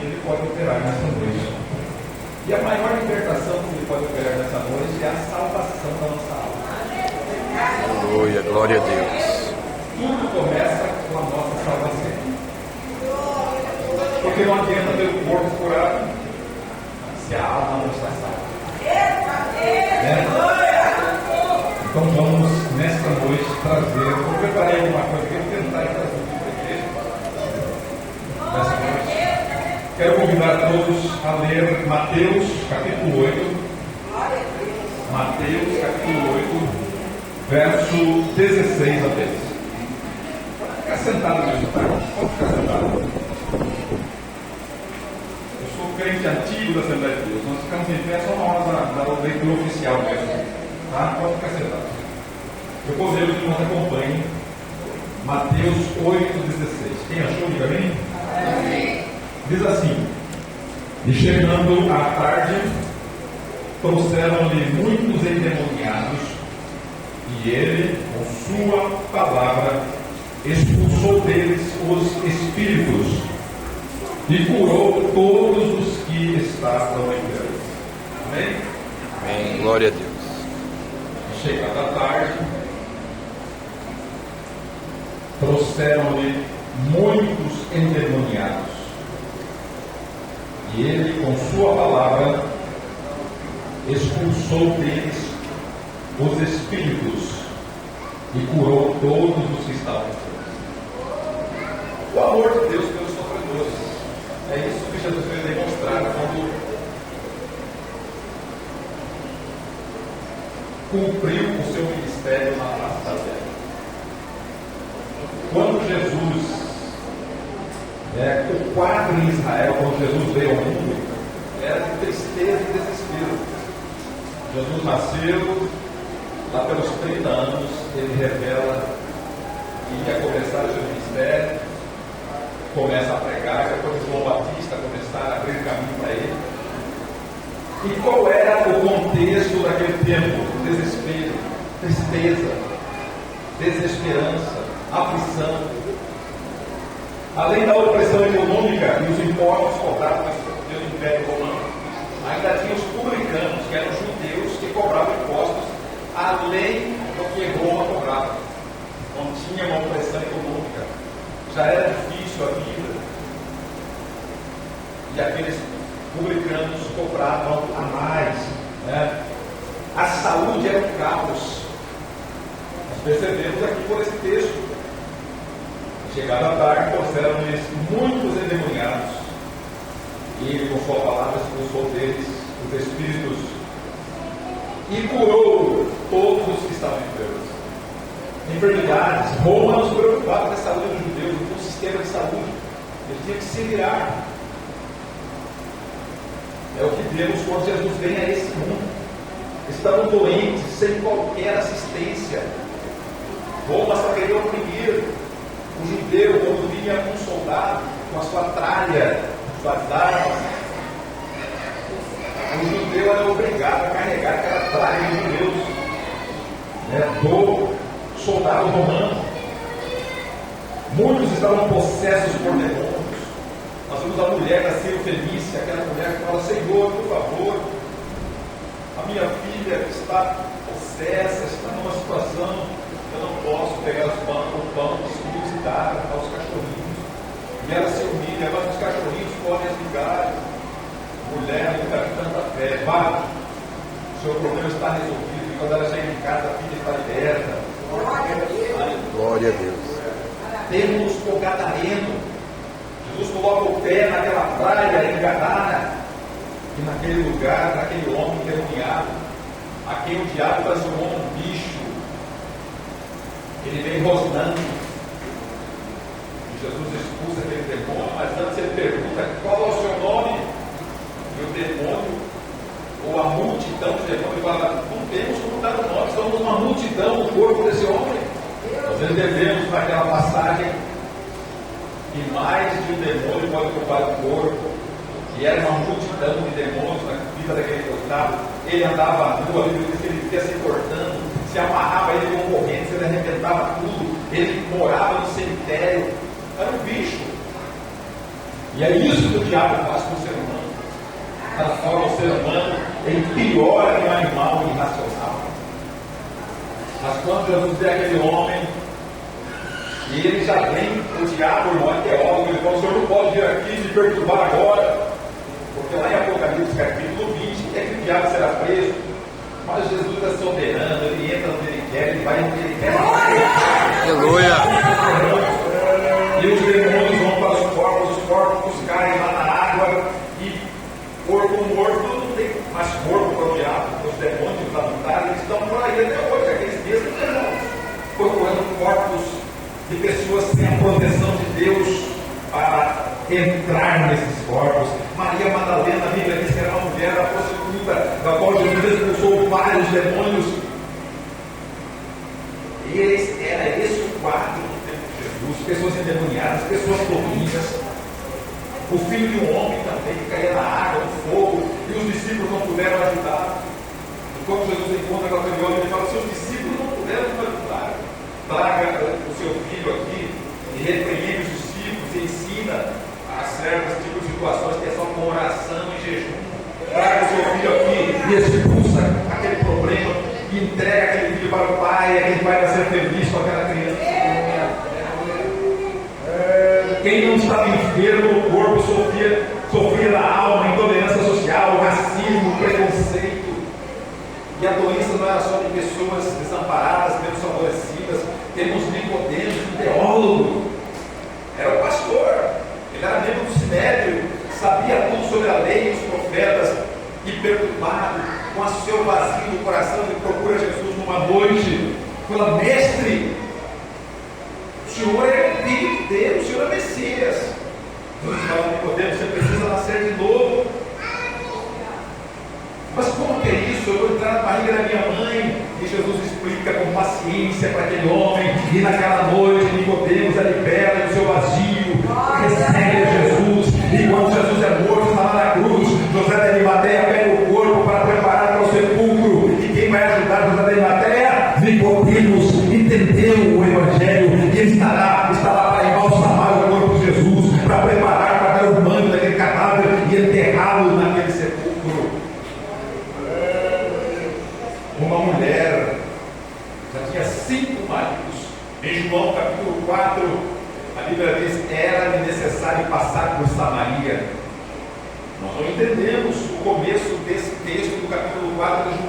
ele pode operar nessa noite. E a maior libertação que ele pode operar nessa noite é a salvação da nossa alma. Aleluia, glória a Deus. Tudo começa com a nossa salvação. Porque não adianta ter o corpo curado se a alma não está salva. Então vamos nesta noite trazer. Eu preparei alguma coisa que eu vou tentar trazer nessa noite. Quero convidar todos a ler Mateus capítulo 8. Mateus capítulo 8, verso 16 apenas. Pode ficar sentado mesmo, tá? Pode ficar sentado. Eu sou crente antigo da Assembleia de Deus. Nós ficamos em pé só na hora da leitura oficial mesmo. Tá? Pode ficar sentado. Eu vou ler o que nos acompanhe. Mateus 8,16. Quem achou, diga bem? Diz assim: e chegando à tarde, trouxeram-lhe muitos endemoniados, e ele, com sua palavra, expulsou deles os espíritos e curou todos os que estavam enfermos. Amém? Amém, glória a Deus. Chegada a tarde, trouxeram-lhe muitos endemoniados, e ele, com sua palavra, expulsou deles os espíritos e curou todos os que estavam enfermos. O amor de Deus pelos sofredores. É isso que Jesus veio demonstrar quando cumpriu o seu ministério na face da terra. Quando Jesus, o quadro em Israel, quando Jesus veio ao mundo, era de tristeza e desespero. Jesus nasceu, lá pelos 30 anos, ele revela que ia começar o seu ministério, começa a pregar, depois João Batista começar a abrir caminho para ele. E qual era o contexto daquele tempo? Desespero, tristeza, desesperança, aflição. Além da opressão econômica e os impostos cobrados pelo Império Romano, ainda tinha os publicanos, que eram judeus que cobravam impostos além do que Roma cobrava. Não tinha uma opressão econômica, já era difícil a vida. E aqueles publicanos cobravam a mais. A saúde era um caos. Nós percebemos aqui por esse texto. Chegada a tarde, trouxeram-lhes muitos endemoniados, e ele, com sua palavra, expulsou deles os espíritos e curou todos os que estavam enfermos. Enfermidades. Roma não se preocupava com a saúde dos judeus, não tinha um sistema de saúde. Eles tinham que se virar. É o que vemos quando Jesus vem a esse mundo. Estavam doentes, sem qualquer assistência. Roma só queria oprimir. O judeu, quando vinha um soldado com a sua tralha, suas armas, o judeu era obrigado a carregar aquela tralha de judeus, do soldado romano. Muitos estavam possessos por demônios. Nós vimos a mulher da Cirofenícia, aquela mulher que fala: Senhor, por favor, a minha filha está possessa, está numa situação, eu não posso pegar o pão dos filhos e dar aos cachorrinhos. E ela se humilha, mas os cachorrinhos podem as migalhas. Mulher, nunca vi tanta fé. Vá, o seu problema está resolvido. E quando ela chega em casa, a filha está liberta. Glória a Deus. Temos o gadareno. Jesus coloca o pé naquela praia enganada. E naquele lugar, naquele homem endemoniado, a quem o diabo transformou num bicho. Ele vem rosnando. E Jesus expulsa aquele demônio, mas antes ele pergunta: qual é o seu nome? E o demônio, ou a multidão de demônios, fala: não temos como dar o nome, somos uma multidão no corpo desse homem. Nós entendemos naquela passagem que mais de um demônio pode ocupar o corpo, e era uma multidão de demônios na vida daquele coitado. Ele andava nu, ele ia se cortando, se amarrava ele com correntes, ele arrebentava tudo, ele morava no cemitério, era um bicho. E é isso que o diabo faz com o ser humano. Transforma o ser humano em pior que um animal irracional. Mas quando Jesus vê aquele homem, e ele já vem, o diabo, o irmão é teólogo, ele fala: o senhor não pode vir aqui me perturbar agora, porque lá em Apocalipse capítulo 20 é que o diabo será preso. Mas Jesus é soberano, ele entra onde ele quer, ele vai onde ele quer. Aleluia. E os demônios vão para os corpos caem lá na água, e corpo morto não tem mais corpo para o diabo. Os demônios habitários, eles estão por aí até hoje, aqueles mesmos demônios, procurando corpos de pessoas sem a proteção de Deus para entrar nesses corpos. Maria Madalena, a Bíblia diz que era uma mulher, a prostituta, da qual Jesus expulsou vários demônios. E era esse o quadro do tempo de Jesus: pessoas endemoniadas, pessoas corrompidas. O filho de um homem também que caía na água, no fogo, e os discípulos não puderam ajudar. E quando Jesus encontra com aquele homem, ele fala: seus discípulos não puderam nos ajudar. Traga o seu filho aqui e repreende os discípulos e ensina a certas tipos de situações que é só com oração e jejum. Traga o seu filho aqui e expulsa aquele problema e entrega aquele filho para o pai, e aquele pai vai ser feliz com aquela criança. Quem não estava enfermo no corpo sofria na alma intolerância social, racismo, preconceito. E a doença não era só de pessoas desamparadas, menos favorecidas. Temos Nicodemos, um teólogo, era o pastor, ele era membro do sinédrio, sabia tudo sobre a lei, os profetas, e perturbado, com o seu vazio no coração, ele procura Jesus numa noite, fala: mestre, o Senhor é o Filho de Deus, o Senhor é Messias. Jesus fala: Nicodemos, você precisa nascer de novo. Mas como que é isso? Eu vou entrar na barriga da minha mãe. E Jesus explica com paciência para aquele homem. E naquela noite Nicodemos é liberto do seu vazio, recebe Jesus. E quando Jesus é morto, está lá na cruz, José de Arimateia pega o corpo para preparar para o sepulcro. E quem vai ajudar José de Arimateia? Nicodemos entendeu o Evangelho e ele estará para embalsamar o corpo de Jesus, para preparar para dar o manto daquele cadáver e enterrá-lo naquele sepulcro. Uma mulher já tinha 5 maridos. Em João capítulo 4, a Bíblia diz: era-lhe necessário passar por Samaria. Nós não entendemos o começo desse texto do capítulo 4 de João.